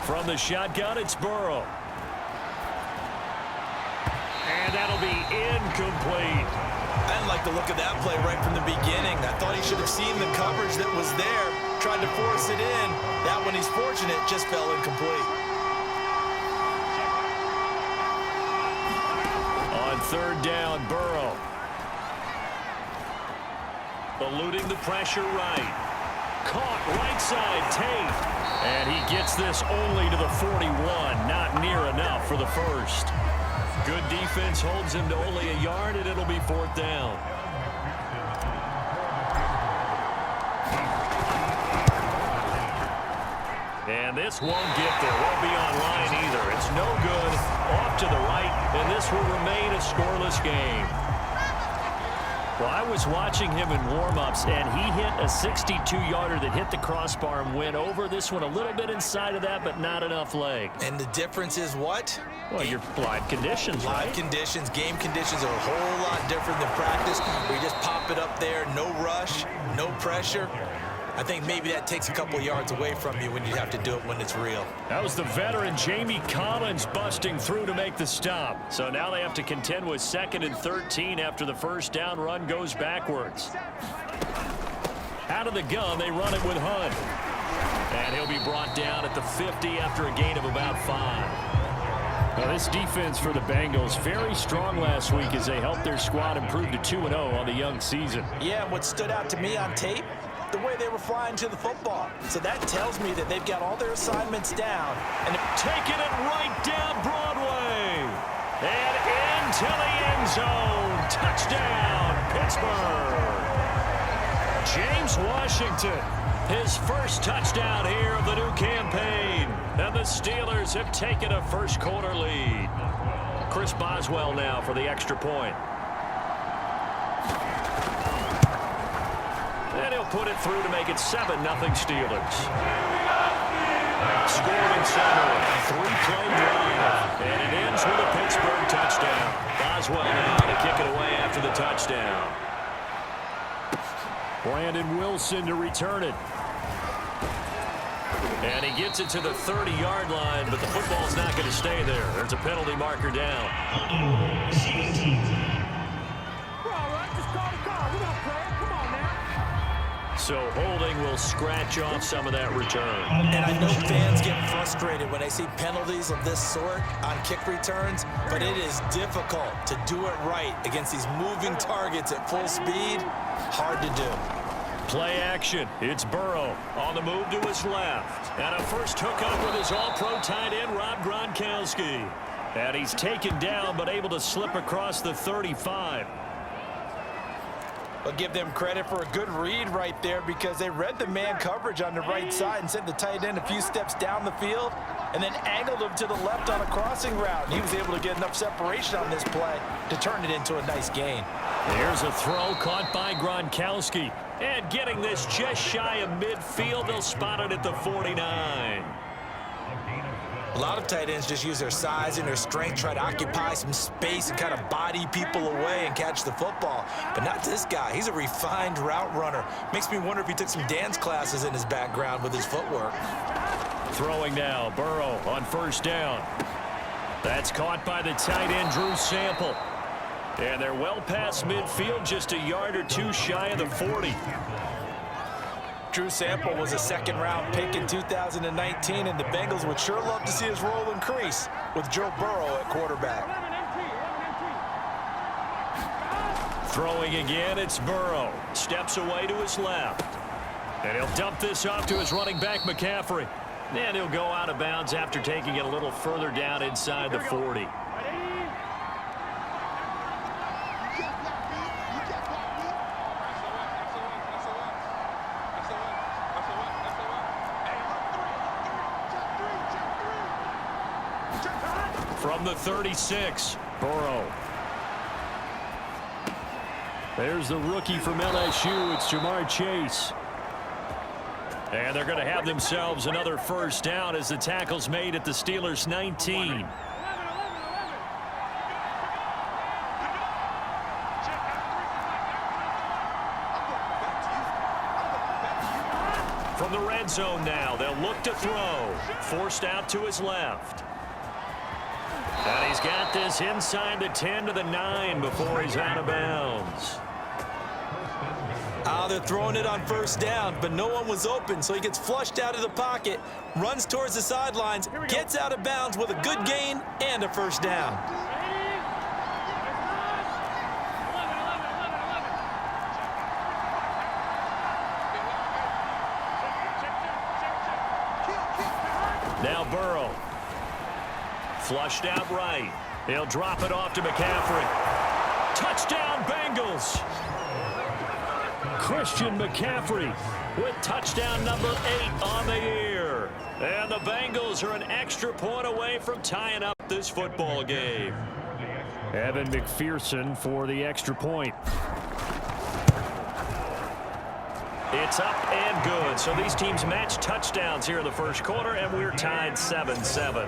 From the shotgun, it's Burrow. And that'll be incomplete. I didn't like the look of that play right from the beginning. I thought he should have seen the coverage that was there, tried to force it in. That one, he's fortunate, just fell incomplete. On third down, Burrow. Eluding the pressure right. Caught right side, Tate. And he gets this only to the 41. Not near enough for the first. Good defense holds him to only a yard, and it'll be fourth down. And this won't get there. Won't be online either. It's no good. Off to the right, and this will remain a scoreless game. Well, I was watching him in warm-ups, and he hit a 62-yarder that hit the crossbar and went over. This one a little bit inside of that, but not enough leg. And the difference is what? Well, your live conditions, right? Live conditions, game conditions are a whole lot different than practice. We just pop it up there, no rush, no pressure. I think maybe that takes a couple of yards away from you when you have to do it when it's real. That was the veteran Jamie Collins busting through to make the stop. So now they have to contend with 2nd and 13 after the first down run goes backwards. Out of the gun, they run it with Hunt. And he'll be brought down at the 50 after a gain of about 5. Now, this defense for the Bengals, very strong last week as they helped their squad improve to 2-0 on the young season. Yeah, what stood out to me on tape, the way they were flying to the football. So that tells me that they've got all their assignments down. And taking it right down Broadway. And into the end zone. Touchdown, Pittsburgh. James Washington, his first touchdown here of the new campaign. And the Steelers have taken a first quarter lead. Chris Boswell now for the extra point. And he'll put it through to make it 7-0 Steelers. Scoring center, 3-play drive. And it ends with a Pittsburgh touchdown. Boswell now to kick it away after the touchdown. Brandon Wilson to return it. And he gets it to the 30-yard line, but the football's not going to stay there. There's a penalty marker down. So holding will scratch off some of that return. And I know fans get frustrated when they see penalties of this sort on kick returns, but it is difficult to do it right against these moving targets at full speed. Hard to do. Play action. It's Burrow on the move to his left. And a first hookup with his all-pro tight end, Rob Gronkowski. And he's taken down but able to slip across the 35. But give them credit for a good read right there because they read the man coverage on the right side and sent the tight end a few steps down the field and then angled him to the left on a crossing route. He was able to get enough separation on this play to turn it into a nice gain. There's a throw caught by Gronkowski. And getting this just shy of midfield, they'll spot it at the 49. A lot of tight ends just use their size and their strength, try to occupy some space and kind of body people away and catch the football. But not this guy. He's a refined route runner. Makes me wonder if he took some dance classes in his background with his footwork. Throwing now, Burrow on first down. That's caught by the tight end, Drew Sample. And they're well past midfield, just a yard or two shy of the 40. Drew Sample was a second-round pick in 2019, and the Bengals would sure love to see his role increase with Joe Burrow at quarterback. Throwing again, it's Burrow. Steps away to his left. And he'll dump this off to his running back, McCaffrey. And he'll go out of bounds after taking it a little further down inside the 40. From the 36, Burrow. There's the rookie from LSU. It's Jamar Chase. And they're going to have themselves another first down as the tackle's made at the Steelers' 19. From the red red zone now. They'll look to throw. Forced out to his left. And he's got this inside the 10 to the 9 before he's out of bounds. They're throwing it on first down, but no one was open, so he gets flushed out of the pocket, runs towards the sidelines, gets out of bounds with a good gain and a first down. Now Burrow. Flushed out right. He'll drop it off to McCaffrey. Touchdown, Bengals. Christian McCaffrey with touchdown number 8 on the year. And the Bengals are an extra point away from tying up this football game. Evan McPherson for the extra point. It's up and good. So these teams match touchdowns here in the first quarter, and we're tied 7-7.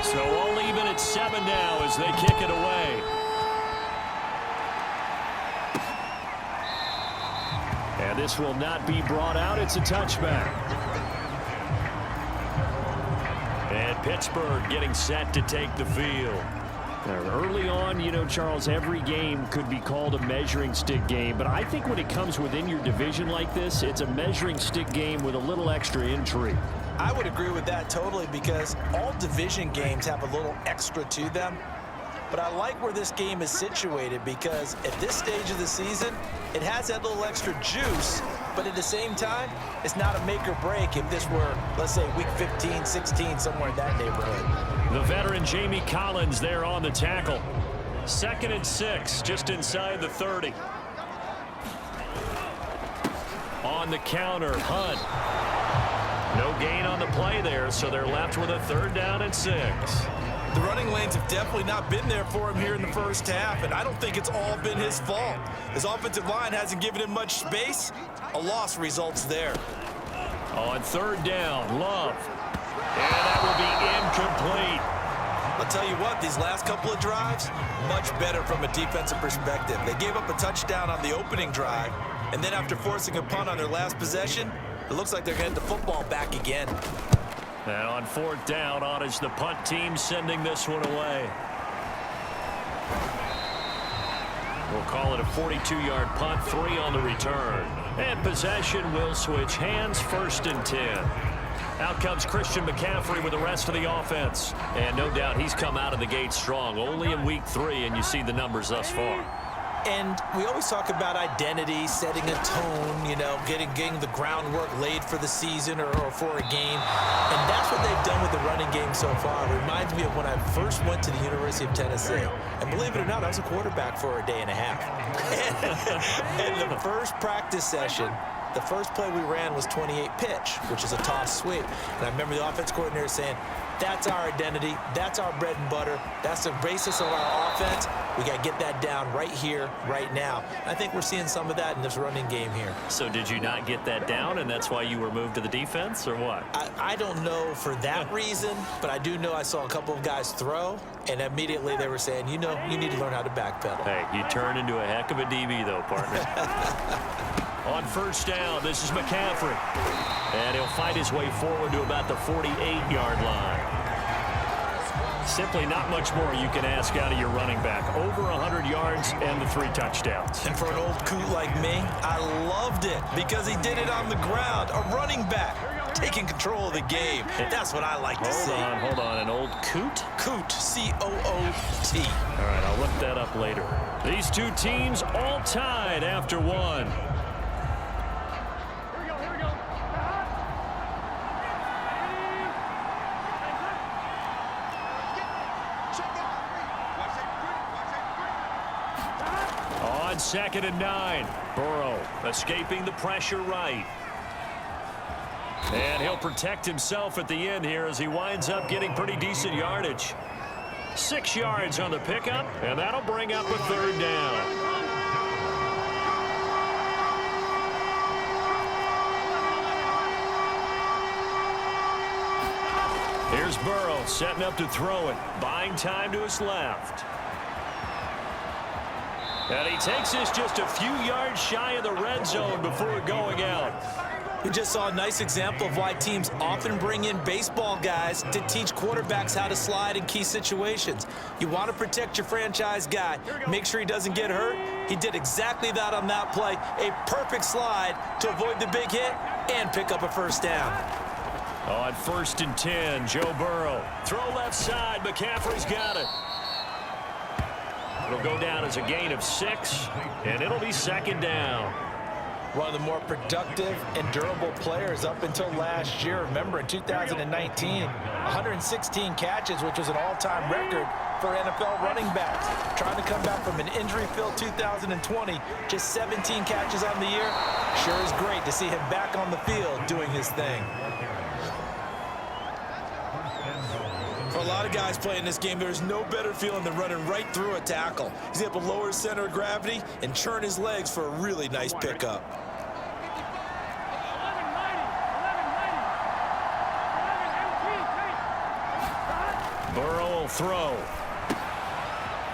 So all even at 7 now as they kick it away. And this will not be brought out. It's a touchback. And Pittsburgh getting set to take the field. Early on, you know, Charles, every game could be called a measuring stick game. But I think when it comes within your division like this, it's a measuring stick game with a little extra intrigue. I would agree with that totally because all division games have a little extra to them. But I like where this game is situated because at this stage of the season, it has that little extra juice, but at the same time, it's not a make or break if this were, let's say, week 15, 16, somewhere in that neighborhood. The veteran Jamie Collins there on the tackle. 2nd and 6, just inside the 30. On the counter, Hunt. No gain on the play there, so they're left with a 3rd down and 6. The running lanes have definitely not been there for him here in the first half, and I don't think it's all been his fault. His offensive line hasn't given him much space. A loss results there. On 3rd down, Love. And that will be incomplete. I'll tell you what, these last couple of drives, much better from a defensive perspective. They gave up a touchdown on the opening drive, and then after forcing a punt on their last possession, it looks like they're getting the football back again. And on 4th down, on is the punt team sending this one away. We'll call it a 42-yard punt, 3 on the return. And possession will switch hands, 1st and 10. Out comes Christian McCaffrey with the rest of the offense. And no doubt he's come out of the gate strong, only in week 3, and you see the numbers thus far. And we always talk about identity, setting a tone, you know, getting the groundwork laid for the season or for a game. And that's what they've done with the running game so far. It reminds me of when I first went to the University of Tennessee. And believe it or not, I was a quarterback for a day and a half. And the first practice session, the first play we ran was 28 pitch, which is a toss sweep. And I remember the offense coordinator saying, that's our identity. That's our bread and butter. That's the basis of our offense. We got to get that down right here, right now. I think we're seeing some of that in this running game here. So did you not get that down, and that's why you were moved to the defense, or what? I don't know for that reason, but I do know I saw a couple of guys throw, and immediately they were saying, you know, you need to learn how to backpedal. Hey, you turn into a heck of a DB, though, partner. On 1st down, this is McCaffrey. And he'll fight his way forward to about the 48-yard line. Simply not much more you can ask out of your running back. Over 100 yards and the 3 touchdowns. And for an old coot like me, I loved it because he did it on the ground. A running back taking control of the game. That's what I like to see. Hold on. An old coot? Coot, C-O-O-T. All right, I'll look that up later. These two teams all tied after 1. On 2nd and 9, Burrow escaping the pressure right. And he'll protect himself at the end here as he winds up getting pretty decent yardage. 6 yards on the pickup, and that'll bring up a 3rd down. Here's Here's Burrow setting up to throw it. Buying time to his left. And he takes this just a few yards shy of the red zone before going out. We just saw a nice example of why teams often bring in baseball guys to teach quarterbacks how to slide in key situations. You want to protect your franchise guy. Make sure he doesn't get hurt. He did exactly that on that play. A perfect slide to avoid the big hit and pick up a first down. On 1st and 10, Joe Burrow. Throw left side. McCaffrey's got it. It'll go down as a gain of 6, and it'll be 2nd down. One of the more productive and durable players up until last year. Remember, in 2019, 116 catches, which was an all-time record for NFL running backs. Trying to come back from an injury-filled 2020, just 17 catches on the year. Sure is great to see him back on the field doing his thing. For a lot of guys playing this game, there's no better feeling than running right through a tackle. He's able to lower his center of gravity and churn his legs for a really nice pickup. Burrow will throw.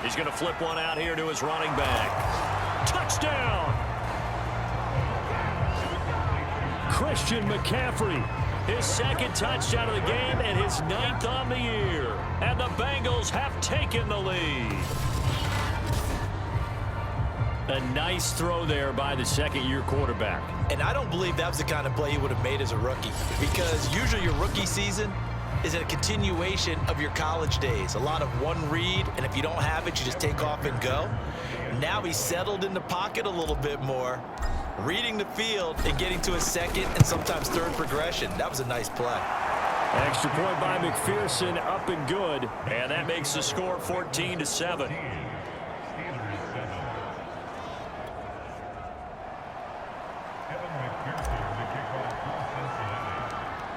He's going to flip one out here to his running back. Touchdown! Christian McCaffrey. His 2nd touchdown of the game and his 9th on the year. And the Bengals have taken the lead. A nice throw there by the 2nd-year quarterback. And I don't believe that was the kind of play he would have made as a rookie, because usually your rookie season is a continuation of your college days. A lot of one read, and if you don't have it, you just take off and go. Now he's settled in the pocket a little bit more, reading the field and getting to his 2nd and sometimes 3rd progression. That was a nice play. Extra point by McPherson, up and good. And that makes the score 14-7.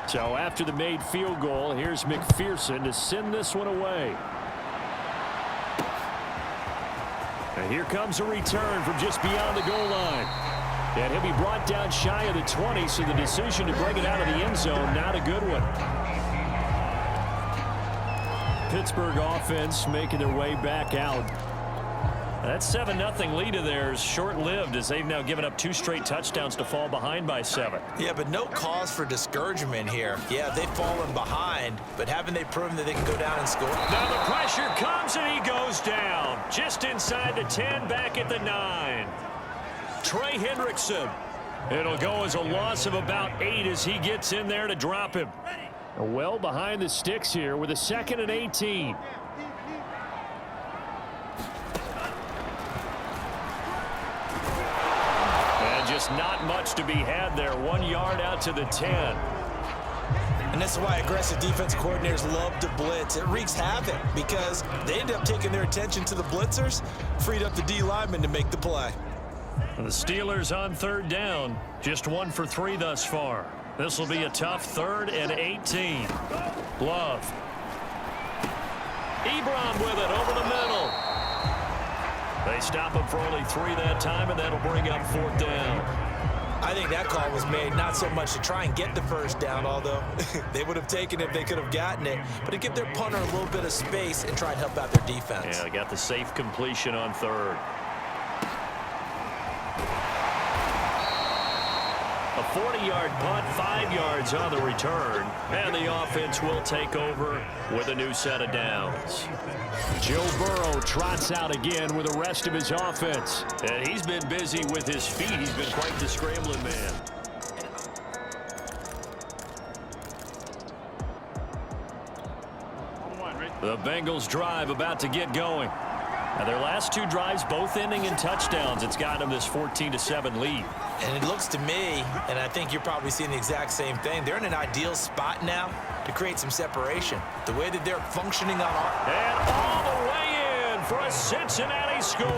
So after the made field goal, here's McPherson to send this one away. And here comes a return from just beyond the goal line. And he'll be brought down shy of the 20, so the decision to bring it out of the end zone, not a good one. Pittsburgh offense making their way back out. That 7-0 lead of theirs short-lived, as they've now given up 2 straight touchdowns to fall behind by 7. Yeah, but no cause for discouragement here. Yeah, they've fallen behind, but haven't they proven that they can go down and score? Now the pressure comes, and he goes down. Just inside the 10, back at the 9. Trey Hendrickson. It'll go as a loss of about 8 as he gets in there to drop him. Well behind the sticks here with a 2nd and 18. And just not much to be had there. 1 yard out to the 10. And this is why aggressive defense coordinators love to blitz. It wreaks havoc because they end up taking their attention to the blitzers, freed up the D lineman to make the play. The Steelers on 3rd down, just 1 for 3 thus far. This will be a tough 3rd and 18. Love. Ebron with it over the middle. They stop him for only 3 that time, and that'll bring up 4th down. I think that call was made not so much to try and get the first down, although they would have taken it if they could have gotten it, but to give their punter a little bit of space and try and help out their defense. Yeah, they got the safe completion on 3rd. A 40-yard punt, 5 yards on the return, and the offense will take over with a new set of downs. Joe Burrow trots out again with the rest of his offense. And he's been busy with his feet. He's been quite the scrambling man. The Bengals drive about to get going. Now their last 2 drives both ending in touchdowns. It's gotten them this 14-7 lead. And it looks to me, and I think you're probably seeing the exact same thing, they're in an ideal spot now to create some separation. The way that they're functioning on... And all the way in for a Cincinnati score.